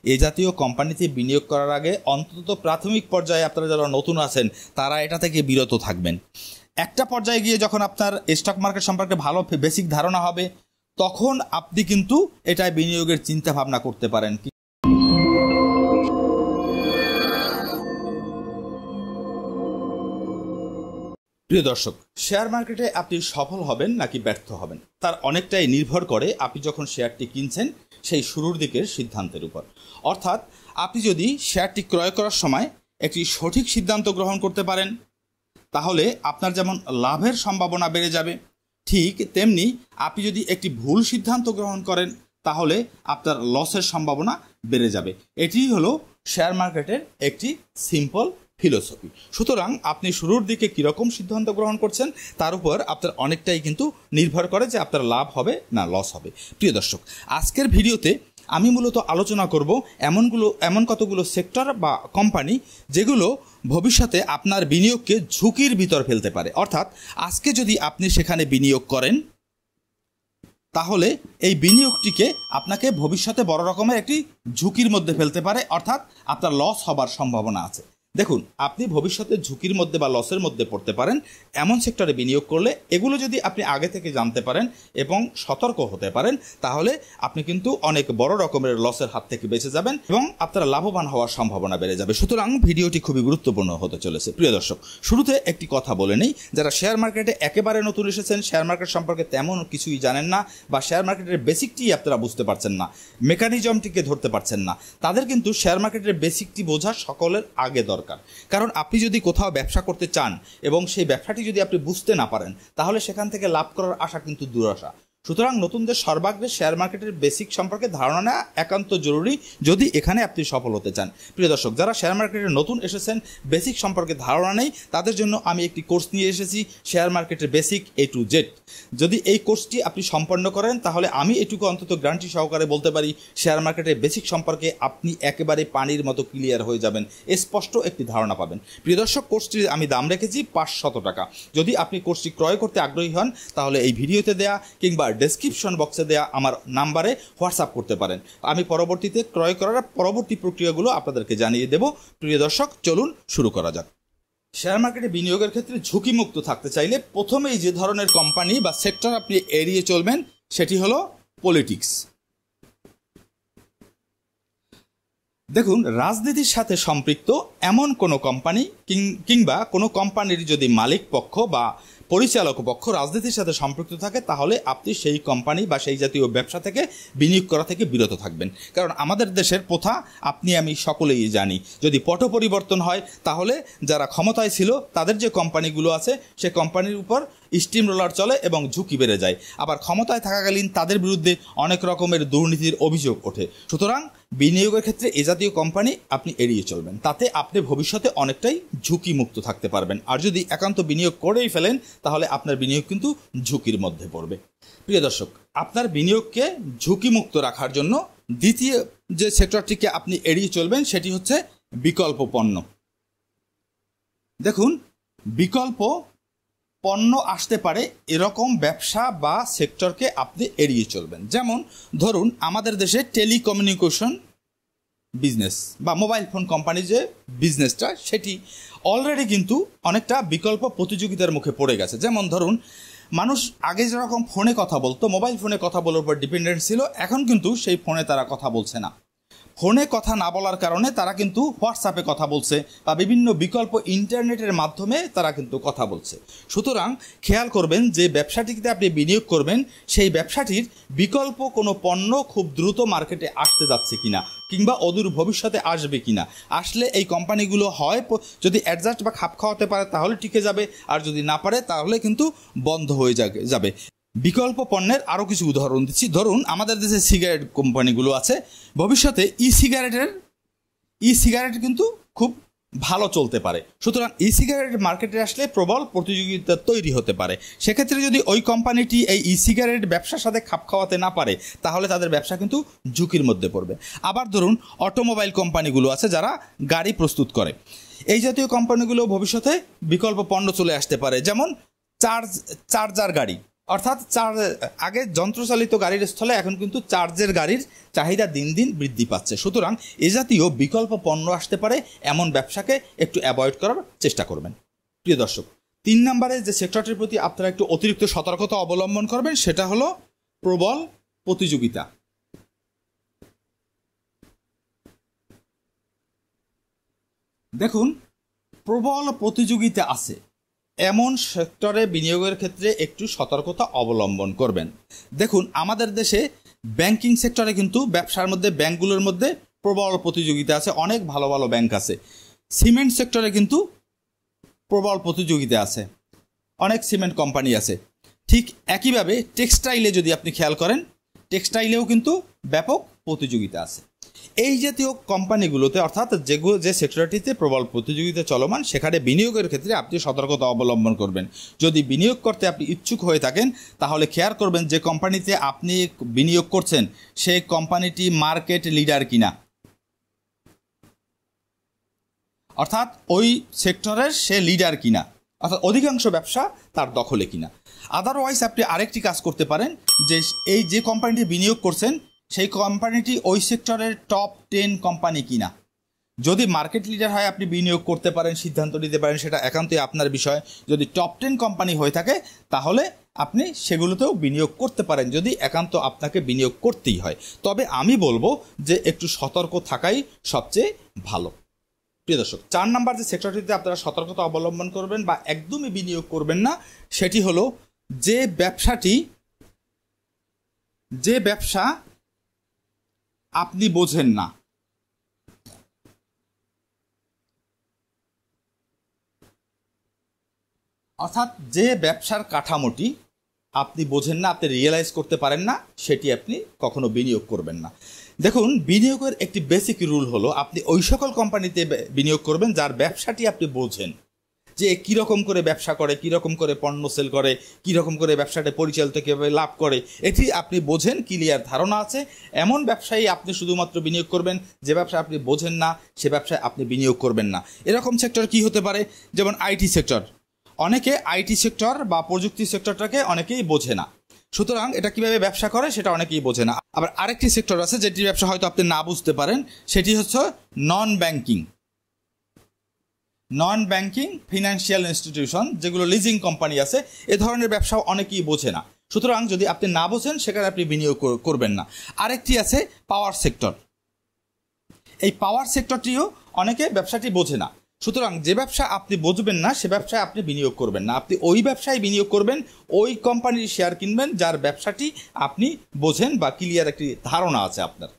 এই জাতীয় কোম্পানিতে বিনিয়োগ করার আগে অন্তত প্রাথমিক পর্যায়ে আপনারা যারা নতুন আছেন তারা এটা থেকে বিরত থাকবেন। একটা পর্যায়ে গিয়ে যখন আপনার স্টক মার্কেট সম্পর্কে ভালো বেসিক ধারণা হবে তখন আপনি কিন্তু এটায় বিনিয়োগের চিন্তা ভাবনা করতে পারেন। প্রিয় দর্শক, শেয়ার মার্কেটে আপনি সফল হবেন নাকি ব্যর্থ হবেন তার অনেকটাই নির্ভর করে আপনি যখন শেয়ারটি কিনছেন সেই শুরুর দিকের সিদ্ধান্তের উপর। অর্থাৎ আপনি যদি শেয়ারটি ক্রয় করার সময় একটি সঠিক সিদ্ধান্ত গ্রহণ করতে পারেন তাহলে আপনার যেমন লাভের সম্ভাবনা বেড়ে যাবে, ঠিক তেমনি আপনি যদি একটি ভুল সিদ্ধান্ত গ্রহণ করেন তাহলে আপনার লসের সম্ভাবনা বেড়ে যাবে। এটিই হলো শেয়ার মার্কেটের একটি সিম্পল ফিলোসফি। সুতরাং আপনি শুরুর দিকে কীরকম সিদ্ধান্ত গ্রহণ করছেন তার উপর আপনার অনেকটাই কিন্তু নির্ভর করে যে আপনার লাভ হবে না লস হবে। প্রিয় দর্শক, আজকের ভিডিওতে আমি মূলত আলোচনা করব এমন কতগুলো সেক্টর বা কোম্পানি যেগুলো ভবিষ্যতে আপনার বিনিয়োগকে ঝুঁকির ভিতর ফেলতে পারে। অর্থাৎ আজকে যদি আপনি সেখানে বিনিয়োগ করেন তাহলে এই বিনিয়োগটিকে আপনাকে ভবিষ্যতে বড় রকমের একটি ঝুঁকির মধ্যে ফেলতে পারে, অর্থাৎ আপনার লস হবার সম্ভাবনা আছে। দেখুন, আপনি ভবিষ্যতে ঝুঁকির মধ্যে বা লসের মধ্যে পড়তে পারেন এমন সেক্টরে বিনিয়োগ করলে এগুলো যদি আপনি আগে থেকে জানতে পারেন এবং সতর্ক হতে পারেন তাহলে আপনি কিন্তু অনেক বড় রকমের লসের হাত থেকে বেঁচে যাবেন এবং আপনারা লাভবান হওয়ার সম্ভাবনা বেড়ে যাবে। সুতরাং ভিডিওটি খুবই গুরুত্বপূর্ণ হতে চলেছে। প্রিয় দর্শক, শুরুতে একটি কথা বলে নেই, যারা শেয়ার মার্কেটে একেবারে নতুন এসেছেন, শেয়ার মার্কেট সম্পর্কে তেমন কিছুই জানেন না বা শেয়ার মার্কেটের বেসিকটি আপনারা বুঝতে পারছেন না, মেকানিজমটিকে ধরতে পারছেন না, তাদের কিন্তু শেয়ার মার্কেটের বেসিকটি বোঝা সকলের আগে দরকার। কারণ আপনি যদি কোথাও ব্যবসা করতে চান এবং সেই ব্যবসাটি যদি আপনি বুঝতে না পারেন তাহলে সেখান থেকে লাভ করার আশা কিন্তু দুরাশা। সুতরাং নতুনদের সর্বাগ্রে শেয়ার মার্কেটের বেসিক সম্পর্কে ধারণা নেওয়া একান্ত জরুরি যদি এখানে আপনি সফল হতে চান। প্রিয় দর্শক, যারা শেয়ার মার্কেটে নতুন এসেছেন, বেসিক সম্পর্কে ধারণা নেই, তাদের জন্য আমি একটি কোর্স নিয়ে এসেছি, শেয়ার মার্কেটের বেসিক A to Z। যদি এই কোর্সটি আপনি সম্পন্ন করেন তাহলে আমি এটুকু অন্তত গ্যারান্টি সহকারে বলতে পারি শেয়ার মার্কেটের বেসিক সম্পর্কে আপনি একেবারে পানির মতো ক্লিয়ার হয়ে যাবেন, স্পষ্ট একটি ধারণা পাবেন। প্রিয় দর্শক, কোর্সটির আমি দাম রেখেছি 500 টাকা। যদি আপনি কোর্সটি ক্রয় করতে আগ্রহী হন তাহলে এই ভিডিওতে দেয়া কিংবা ডেসক্রিপশন বক্সে দেয়া আমার নাম্বারে হোয়াটসঅ্যাপ করতে পারেন। আমি পরবর্তীতে ক্রয় করার পরবর্তী প্রক্রিয়াগুলো আপনাদেরকে জানিয়ে দেব। প্রিয় দর্শক, চলুন শুরু করা যাক। শেয়ার মার্কেটে বিনিয়োগের ক্ষেত্রে ঝুঁকিমুক্ত থাকতে চাইলে প্রথমেই যে ধরনের কোম্পানি বা সেক্টর আপনি এড়িয়ে চলবেন সেটি হলো পলিটিক্স। দেখুন, রাজনীতির সাথে সম্পৃক্ত এমন কোনো কোম্পানি কিংবা কোনো কোম্পানির যদি মালিক পক্ষ বা পরিচালক পক্ষ রাজনীতির সাথে সম্পৃক্ত থাকে তাহলে আপনি সেই কোম্পানি বা সেই জাতীয় ব্যবসা থেকে বিনিয়োগ করা থেকে বিরত থাকবেন। কারণ আমাদের দেশের প্রথা আপনি আমি সকলেই জানি, যদি পট পরিবর্তন হয় তাহলে যারা ক্ষমতায় ছিল তাদের যে কোম্পানিগুলো আছে সে কোম্পানির উপর স্টিম রোলার চলে এবং ঝুঁকি বেড়ে যায়। আবার ক্ষমতায় থাকাকালীন তাদের বিরুদ্ধে অনেক রকমের দুর্নীতির অভিযোগ ওঠে। সুতরাং বিনিয়োগের ক্ষেত্রে এ জাতীয় কোম্পানি আপনি এড়িয়ে চলবেন, তাতে আপনি ভবিষ্যতে অনেকটাই ঝুঁকিমুক্ত থাকতে পারবেন। আর যদি একান্ত বিনিয়োগ করেই ফেলেন তাহলে আপনার বিনিয়োগ কিন্তু ঝুঁকির মধ্যে পড়বে। প্রিয় দর্শক, আপনার বিনিয়োগকে ঝুঁকিমুক্ত রাখার জন্য দ্বিতীয় যে সেক্টরটিকে আপনি এড়িয়ে চলবেন সেটি হচ্ছে বিকল্প পণ্য। দেখুন, বিকল্প পণ্য আসতে পারে এরকম ব্যবসা বা সেক্টরকে আপনি এড়িয়ে চলবেন। যেমন ধরুন, আমাদের দেশে টেলিকমিউনিকেশন বিজনেস বা মোবাইল ফোন কোম্পানি যে বিজনেসটা সেটি অলরেডি কিন্তু অনেকটা বিকল্প প্রতিযোগিতার মুখে পড়ে গেছে। যেমন ধরুন, মানুষ আগে যেরকম ফোনে কথা বলতো, মোবাইল ফোনে কথা বলার উপর ডিপেন্ডেন্ট ছিল, এখন কিন্তু সেই ফোনে তারা কথা বলছে না। ফোনে কথা না বলার কারণে তারা কিন্তু হোয়াটসঅ্যাপে কথা বলছে বা বিভিন্ন বিকল্প ইন্টারনেটের মাধ্যমে তারা কিন্তু কথা বলছে। সুতরাং খেয়াল করবেন যে ব্যবসাটিতে আপনি বিনিয়োগ করবেন সেই ব্যবসাটির বিকল্প কোনো পণ্য খুব দ্রুত মার্কেটে আসতে যাচ্ছে কিনা কিংবা অদূর ভবিষ্যতে আসবে কিনা। আসলে এই কোম্পানিগুলো হয় যদি অ্যাডজাস্ট বা খাপ খাওয়াতে পারে তাহলে টিকে যাবে, আর যদি না পারে তাহলে কিন্তু বন্ধ হয়ে যাবে। বিকল্প পণ্যের আরও কিছু উদাহরণ দিচ্ছি। ধরুন, আমাদের দেশে সিগারেট কোম্পানিগুলো আছে, ভবিষ্যতে ই সিগারেট কিন্তু খুব ভালো চলতে পারে। সুতরাং ই সিগারেট মার্কেটে আসলে প্রবল প্রতিযোগিতা তৈরি হতে পারে। সেক্ষেত্রে যদি ওই কোম্পানিটি এই ই সিগারেট ব্যবসার সাথে খাপ খাওয়াতে না পারে তাহলে তাদের ব্যবসা কিন্তু ঝুঁকির মধ্যে পড়বে। আবার ধরুন, অটোমোবাইল কোম্পানিগুলো আছে যারা গাড়ি প্রস্তুত করে, এই জাতীয় কোম্পানিগুলো ভবিষ্যতে বিকল্প পণ্য চলে আসতে পারে। যেমন চার্জার গাড়ি, অর্থাৎ আগে যন্ত্রচালিত গাড়ির স্থলে এখন কিন্তু চার্জের গাড়ির চাহিদা দিন দিন বৃদ্ধি পাচ্ছে। সুতরাং এ জাতীয় বিকল্প পণ্য আসতে পারে, এমন ব্যবসাকে একটু অ্যাভয়েড করার চেষ্টা করবেন। প্রিয় দর্শক, 3 নম্বরে যে সেক্টরটির প্রতি আপনারা একটু অতিরিক্ত সতর্কতা অবলম্বন করবেন সেটা হলো প্রবল প্রতিযোগিতা। দেখুন, প্রবল প্রতিযোগিতা আছে এমন সেক্টরে বিনিয়োগের ক্ষেত্রে একটু সতর্কতা অবলম্বন করবেন। দেখুন, আমাদের দেশে ব্যাংকিং সেক্টরে কিন্তু ব্যবসার মধ্যে ব্যাংকগুলোর মধ্যে প্রবল প্রতিযোগিতা আছে, অনেক ভালো ভালো ব্যাংক আছে। সিমেন্ট সেক্টরে কিন্তু প্রবল প্রতিযোগিতা আছে, অনেক সিমেন্ট কোম্পানি আছে। ঠিক একইভাবে টেক্সটাইলে যদি আপনি খেয়াল করেন, টেক্সটাইলেও কিন্তু ব্যাপক প্রতিযোগিতা আছে। এই জাতীয় কোম্পানিগুলোতে অর্থাৎ যে সেক্টরটিতে প্রবল প্রতিযোগিতা চলমান সেখানে বিনিয়োগের ক্ষেত্রে আপনি সতর্কতা অবলম্বন করবেন। যদি বিনিয়োগ করতে আপনি ইচ্ছুক হয়ে থাকেন তাহলে খেয়াল করবেন যে কোম্পানিতে আপনি বিনিয়োগ করছেন সেই কোম্পানিটি মার্কেট লিডার কিনা, অর্থাৎ ওই সেক্টরের সে লিডার কিনা, অর্থাৎ অধিকাংশ ব্যবসা তার দখলে কিনা। আদারওয়াইজ আপনি আরেকটি কাজ করতে পারেন যে এই যে কোম্পানিটি বিনিয়োগ করছেন সেই কোম্পানিটি ওই সেক্টরের টপ 10 কোম্পানি কিনা। যদি মার্কেট লিডার হয় আপনি বিনিয়োগ করতে পারেন, সিদ্ধান্ত নিতে পারেন, সেটা একান্তই আপনার বিষয়। যদি টপ 10 কোম্পানি হয়ে থাকে তাহলে আপনি সেগুলোতেও বিনিয়োগ করতে পারেন, যদি একান্ত আপনাকে বিনিয়োগ করতেই হয়। তবে আমি বলবো যে একটু সতর্ক থাকাই সবচেয়ে ভালো। প্রিয় দর্শক, 4 নম্বর যে সেক্টরটিতে আপনারা সতর্কতা অবলম্বন করবেন বা একদমই বিনিয়োগ করবেন না সেটি হলো যে ব্যবসা আপনি বোঝেন না। অর্থাৎ যে ব্যবসার কাঠামোটি আপনি বোঝেন না, আপনি রিয়েলাইজ করতে পারেন না, সেটি আপনি কখনো বিনিয়োগ করবেন না। দেখুন, বিনিয়োগের একটি বেসিক রুল হলো আপনি ওই সকল কোম্পানিতে বিনিয়োগ করবেন যার ব্যবসাটি আপনি বোঝেন, যে কীরকম করে ব্যবসা করে, কীরকম করে পণ্য সেল করে, কীরকম করে ব্যবসাটা পরিচালিত, কীভাবে লাভ করে, এটি আপনি বোঝেন, ক্লিয়ার ধারণা আছে। এমন ব্যবসায়ী আপনি শুধুমাত্র বিনিয়োগ করবেন। যে ব্যবসা আপনি বোঝেন না সে ব্যবসায় আপনি বিনিয়োগ করবেন না। এরকম সেক্টর কি হতে পারে? যেমন আইটি সেক্টর। অনেকে আইটি সেক্টর বা প্রযুক্তি সেক্টরটাকে অনেকেই বোঝে না, সুতরাং এটা কিভাবে ব্যবসা করে সেটা অনেকেই বোঝে না। আবার আরেকটি সেক্টর আছে যেটি ব্যবসা হয়তো আপনি না বুঝতে পারেন, সেটি হচ্ছে নন ব্যাংকিং ফিনান্সিয়াল ইনস্টিটিউশন, যেগুলো লিজিং কোম্পানি আছে। এ ধরনের ব্যবসাও অনেকেই বোঝে না। সুতরাং যদি আপনি না বোঝেন সেখানে আপনি বিনিয়োগ করবেন না। আরেকটি আছে পাওয়ার সেক্টর। এই পাওয়ার সেক্টরটিও অনেকে ব্যবসাটি বোঝে না। সুতরাং যে ব্যবসা আপনি বুঝবেন না সে ব্যবসায় আপনি বিনিয়োগ করবেন না। আপনি ওই ব্যবসায় বিনিয়োগ করবেন, ওই কোম্পানির শেয়ার কিনবেন যার ব্যবসাটি আপনি বোঝেন বা ক্লিয়ার একটি ধারণা আছে আপনার।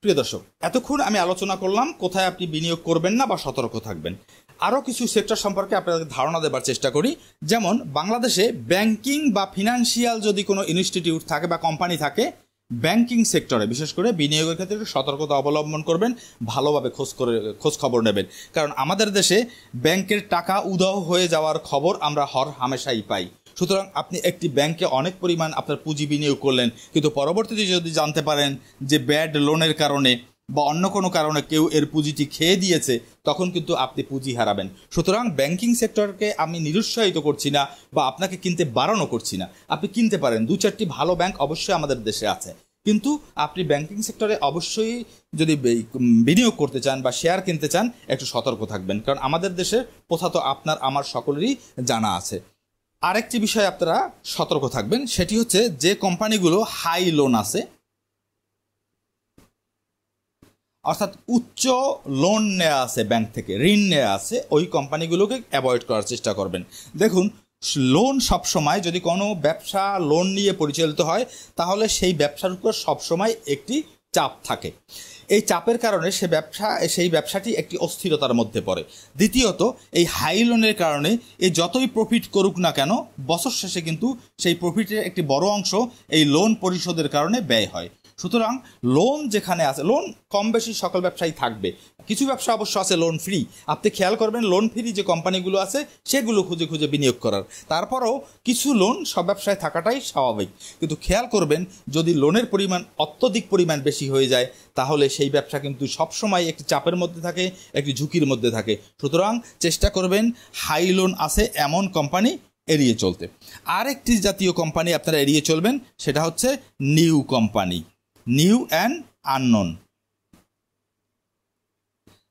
প্রিয় দর্শক, এতক্ষণ আমি আলোচনা করলাম কোথায় আপনি বিনিয়োগ করবেন না বা সতর্ক থাকবেন। আরও কিছু সেক্টর সম্পর্কে আপনাদের ধারণা দেবার চেষ্টা করি। যেমন বাংলাদেশে ব্যাংকিং বা ফিনান্সিয়াল যদি কোনো ইনস্টিটিউট থাকে বা কোম্পানি থাকে, ব্যাংকিং সেক্টরে বিশেষ করে বিনিয়োগের ক্ষেত্রে সতর্কতা অবলম্বন করবেন, ভালোভাবে খোঁজ খবর নেবেন। কারণ আমাদের দেশে ব্যাংকের টাকা উধাও হয়ে যাওয়ার খবর আমরা হামেশাই পাই। সুতরাং আপনি একটি ব্যাংকে অনেক পরিমাণ আপনার পুঁজি বিনিয়োগ করলেন, কিন্তু পরবর্তীতে যদি জানতে পারেন যে ব্যাড লোনের কারণে বা অন্য কোনো কারণে কেউ এর পুঁজিটি খেয়ে দিয়েছে, তখন কিন্তু আপনি পুঁজি হারাবেন। সুতরাং ব্যাংকিং সেক্টরকে আমি নিরুৎসাহিত করছি না বা আপনাকে কিনতে বারণও করছি না। আপনি কিনতে পারেন, 2-4টি ভালো ব্যাংক অবশ্যই আমাদের দেশে আছে, কিন্তু আপনি ব্যাংকিং সেক্টরে অবশ্যই যদি বিনিয়োগ করতে চান বা শেয়ার কিনতে চান একটু সতর্ক থাকবেন। কারণ আমাদের দেশের প্রথা তো আপনার আমার সকলেরই জানা আছে। আরেকটি বিষয় আপনারা সতর্ক থাকবেন, সেটি হচ্ছে যে কোম্পানিগুলো হাই লোন আছে, অর্থাৎ উচ্চ লোন নেওয়া আছে, ব্যাংক থেকে ঋণ নেওয়া আছে, ওই কোম্পানিগুলোকে অ্যাভয়েড করার চেষ্টা করবেন। দেখুন, লোন সবসময় যদি কোনো ব্যবসা লোন নিয়ে পরিচালিত হয় তাহলে সেই ব্যবসার উপর সবসময় একটি চাপ থাকে। এই চাপের কারণে সেই ব্যবসাটি একটি অস্থিরতার মধ্যে পড়ে। দ্বিতীয়ত, এই হাই লোনের কারণে যতই প্রফিট করুক না কেন, বছর শেষে কিন্তু সেই প্রফিটের একটি বড় অংশ এই লোন পরিশোধের কারণে ব্যয় হয়। সুতরাং লোন যেখানে আছে, লোন কম বেশি সকল ব্যবসায়ী থাকবে, কিছু ব্যবসা অবশ্য আছে লোন ফ্রি। আপনি খেয়াল করবেন লোন ফ্রি যে কোম্পানিগুলো আছে সেগুলো খুঁজে খুঁজে বিনিয়োগ করার। তারপরেও কিছু লোন সব ব্যবসায় থাকাটাই স্বাভাবিক, কিন্তু খেয়াল করবেন যদি লোনের পরিমাণ অত্যধিক পরিমাণ বেশি হয়ে যায় তাহলে সেই ব্যবসা কিন্তু সবসময় একটি চাপের মধ্যে থাকে, একটি ঝুঁকির মধ্যে থাকে। সুতরাং চেষ্টা করবেন হাই লোন আছে এমন কোম্পানি এড়িয়ে চলতে। আরেকটি জাতীয় কোম্পানি আপনারা এড়িয়ে চলবেন, সেটা হচ্ছে new company, new and unknown.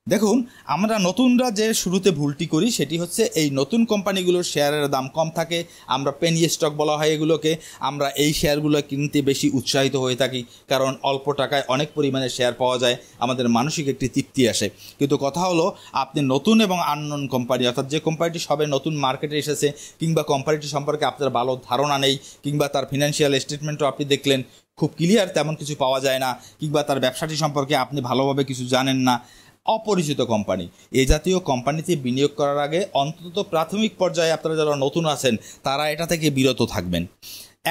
দেখুন, আমরা নতুনরা যে শুরুতে ভুলটি করি সেটি হচ্ছে এই নতুন কোম্পানিগুলোর শেয়ারের দাম কম থাকে, আমরা পেনি স্টক বলা হয় এগুলোকে, আমরা এই শেয়ারগুলো কিনতে বেশি উৎসাহিত হয়ে থাকি, কারণ অল্প টাকায় অনেক পরিমাণে শেয়ার পাওয়া যায়, আমাদের মানসিক একটি তৃপ্তি আসে। কিন্তু কথা হলো, আপনি নতুন এবং আননোন কোম্পানি, অর্থাৎ যে কোম্পানিটি সবে নতুন মার্কেটে এসেছে, কিংবা কোম্পানিটি সম্পর্কে আপনার ভালো ধারণা নেই, কিংবা তার ফিনান্সিয়াল স্টেটমেন্টও আপনি দেখলেন খুব ক্লিয়ার তেমন কিছু পাওয়া যায় না, কিংবা তার ব্যবসাটি সম্পর্কে আপনি ভালোভাবে কিছু জানেন না, অপরিচিত কোম্পানি, এই জাতীয় কোম্পানিতে বিনিয়োগ করার আগে অন্তত প্রাথমিক পর্যায়ে আপনারা যারা নতুন আছেন তারা এটা থেকে বিরত থাকবেন।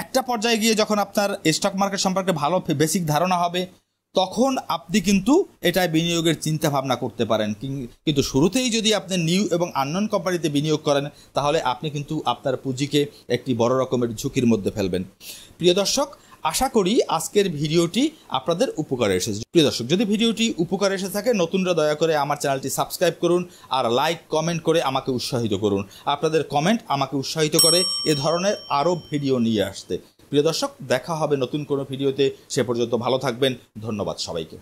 একটা পর্যায়ে গিয়ে যখন আপনার স্টক মার্কেট সম্পর্কে ভালো বেসিক ধারণা হবে, তখন আপনি কিন্তু এটায় বিনিয়োগের চিন্তা ভাবনা করতে পারেন। কিন্তু শুরুতেই যদি আপনি নিউ এবং আননোন কোম্পানিতে বিনিয়োগ করেন, তাহলে আপনি কিন্তু আপনার পুঁজিকে একটি বড় রকমের ঝুঁকির মধ্যে ফেলবেন। প্রিয় দর্শক, আশা করি আজকের ভিডিওটি আপনাদের উপকারে এসেছে। প্রিয় দর্শক, যদি ভিডিওটি উপকারে এসে থাকে, নতুনরা দয়া করে আমার চ্যানেলটি সাবস্ক্রাইব করুন আর লাইক কমেন্ট করে আমাকে উৎসাহিত করুন। আপনাদের কমেন্ট আমাকে উৎসাহিত করে এ ধরনের আরও ভিডিও নিয়ে আসতে। প্রিয় দর্শক, দেখা হবে নতুন কোনো ভিডিওতে। সে পর্যন্ত ভালো থাকবেন। ধন্যবাদ সবাইকে।